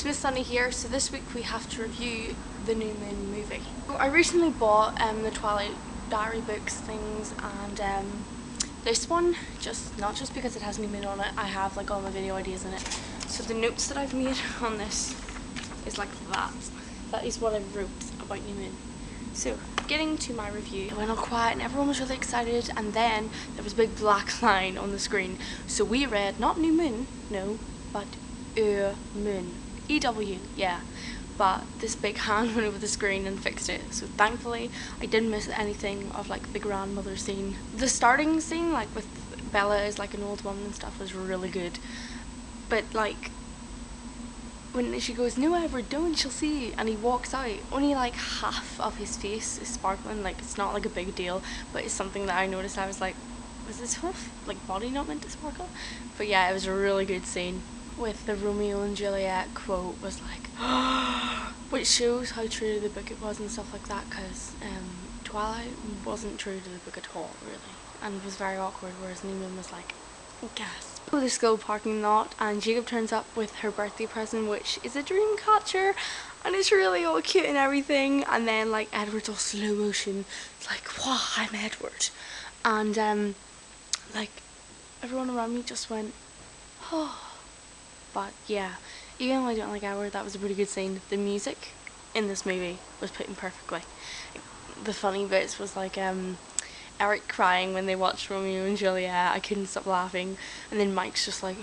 Miss Sunny here. So this week we have to review the New Moon movie. I recently bought the Twilight diary books things, and this one, not just because it has New Moon on it, I have like all my video ideas in it. So the notes that I've made on this is like that. That is what I wrote about New Moon. So, getting to my review, it went all quiet and everyone was really excited, and then there was a big black line on the screen. So we read, not New Moon, no, but moon. E-W, yeah. But this big hand went over the screen and fixed it. So thankfully, I didn't miss anything of like the grandmother scene. The starting scene, like with Bella as like an old woman and stuff, was really good. But like, when she goes, "No, ever don't, she'll see," and he walks out, only like half of his face is sparkling. Like, it's not like a big deal, but it's something that I noticed. I was like, was this half like body not meant to sparkle? But yeah, it was a really good scene. With the Romeo and Juliet quote was like, which shows how true to the book it was and stuff like that, because Twilight wasn't true to the book at all, really, and was very awkward, whereas New Moon was like, gasp. The school parking lot, and Jacob turns up with her birthday present, which is a dream catcher, and it's really all cute and everything. And then like Edward's all slow motion, it's like, wow, I'm Edward, and like everyone around me just went, oh. But yeah, even though I don't like Edward, that was a pretty good scene. The music in this movie was put in perfectly. The funny bits was like Eric crying when they watched Romeo and Juliet. I couldn't stop laughing. And then Mike's just like,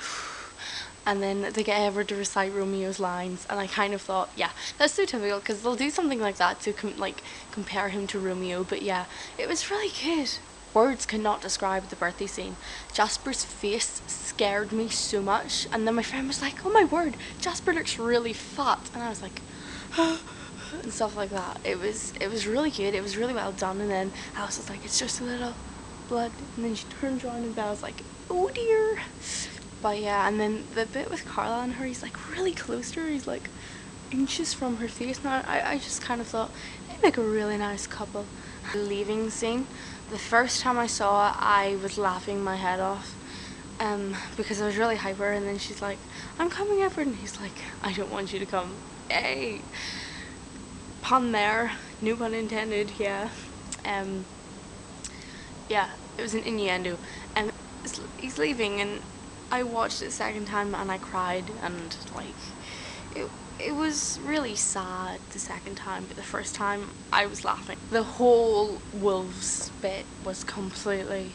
and then they get Edward to recite Romeo's lines, and I kind of thought, yeah, that's so typical, because they'll do something like that to compare him to Romeo. But yeah, it was really good. Words cannot describe the birthday scene. Jasper's face scared me so much, and then my friend was like, oh my word, Jasper looks really fat, and I was like, and stuff like that. It was really good. It was really well done. And then Alice was like, it's just a little blood, and then she turned around and Bella's like, oh dear. But yeah, and then the bit with Carla and her, he's like really close to her, he's like inches from her face. Now I just kind of thought they make a really nice couple. The leaving scene, the first time I saw it, I was laughing my head off, because I was really hyper. And then she's like, I'm coming, Edward, and he's like, I don't want you to come. Hey, pun there, no pun intended. Yeah, yeah, it was an innuendo. And he's leaving, and I watched it a second time and I cried, and like it was really sad the second time, but the first time I was laughing. The whole wolves bit was completely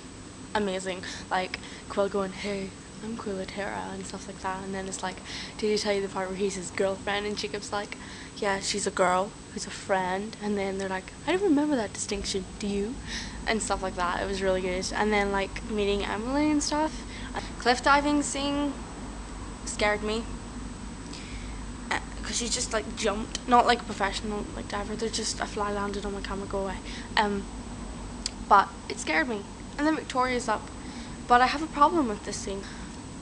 amazing. Like Quill going, hey, I'm Quillatera, and stuff like that. And then it's like, did he tell you the part where he's his girlfriend? And Jacob's like, yeah, she's a girl who's a friend. And then they're like, I don't remember that distinction, do you? And stuff like that. It was really good. And then like meeting Emily and stuff. Cliff diving scene scared me, because she just like jumped, not like a professional like diver, they're just, a fly landed on my camera, go away. But it scared me. And then Victoria's up, but I have a problem with this scene.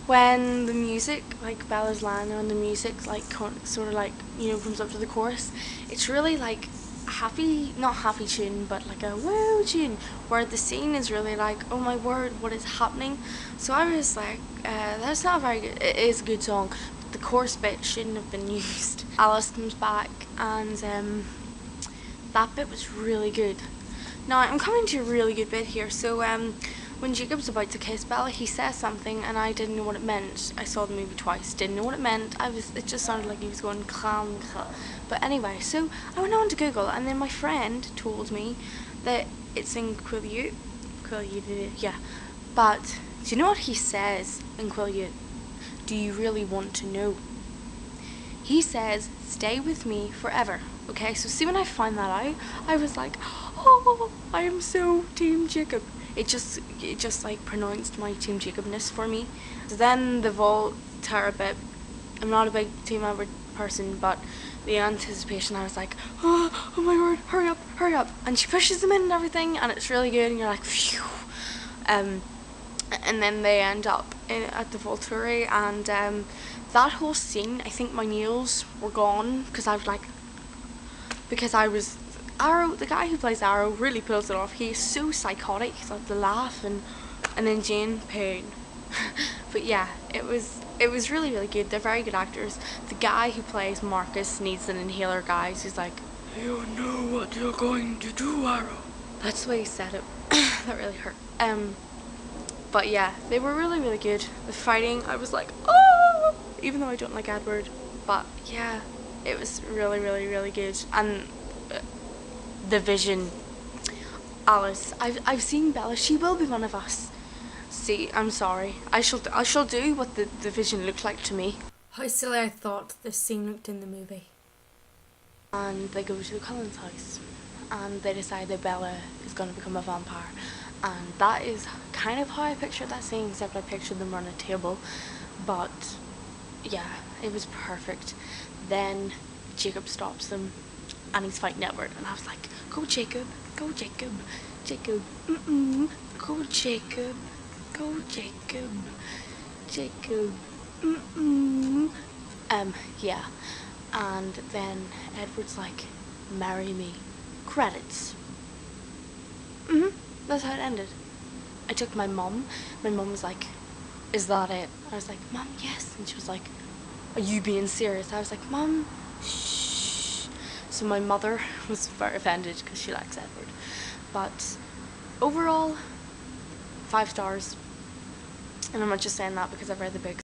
When the music, like Bella's line and the music like sort of like, you know, comes up to the chorus, it's really like happy, not happy tune, but like a woo tune, where the scene is really like, oh my word, what is happening? So I was like, that's not very good. It is a good song, but the chorus bit shouldn't have been used. Alice comes back, and that bit was really good. Now I'm coming to a really good bit here. So when Jacob's about to kiss Bella, he says something and I didn't know what it meant. I saw the movie twice, didn't know what it meant. It just sounded like he was going clam. But anyway, so I went on to Google, and then my friend told me that it's in Quileute, yeah. But do you know what he says in Quileute? Do you really want to know? He says, stay with me forever. Okay, so see, when I found that out, I was like, oh, I am so Team Jacob. It just like pronounced my Team Jacobness for me. So then the Voltaire bit, I'm not a big Team Edward person, but the anticipation, I was like, oh my word, hurry up. And she pushes him in and everything, and it's really good, and you're like, phew. And then they end up at the Voltaire, and that whole scene, I think my nails were gone, because I was Arrow, the guy who plays Arrow, really pulls it off. He is so psychotic. He's like the laugh, and then Jane, pain. But yeah, it was it was really, really good. They're very good actors. The guy who plays Marcus needs an inhaler, guys. He's like, "You know what you're going to do, Arrow." That's the way he said it. That really hurt. But yeah, they were really, really good. The fighting, I was like, oh, even though I don't like Edward. But yeah, it was really, really, really good. And the Vision, Alice, I've seen Bella. She will be one of us. See, I'm sorry. I shall do what the Vision looked like to me. How silly I thought this scene looked in the movie. And they go to the Cullens' house, and they decide that Bella is going to become a vampire. And that is kind of how I pictured that scene, except I pictured them on a table. But yeah, it was perfect. Then Jacob stops them, and he's fighting Edward, and I was like, "Go Jacob, go Jacob, Jacob, go Jacob, go Jacob, Jacob, yeah." And then Edward's like, "Marry me." Credits. That's how it ended. I took my mum. My mum was like, "Is that it?" I was like, "Mum, yes." And she was like, "Are you being serious?" I was like, "Mum, shh." So my mother was very offended because she likes Edward. But overall, 5 stars. And I'm not just saying that because I've read the books.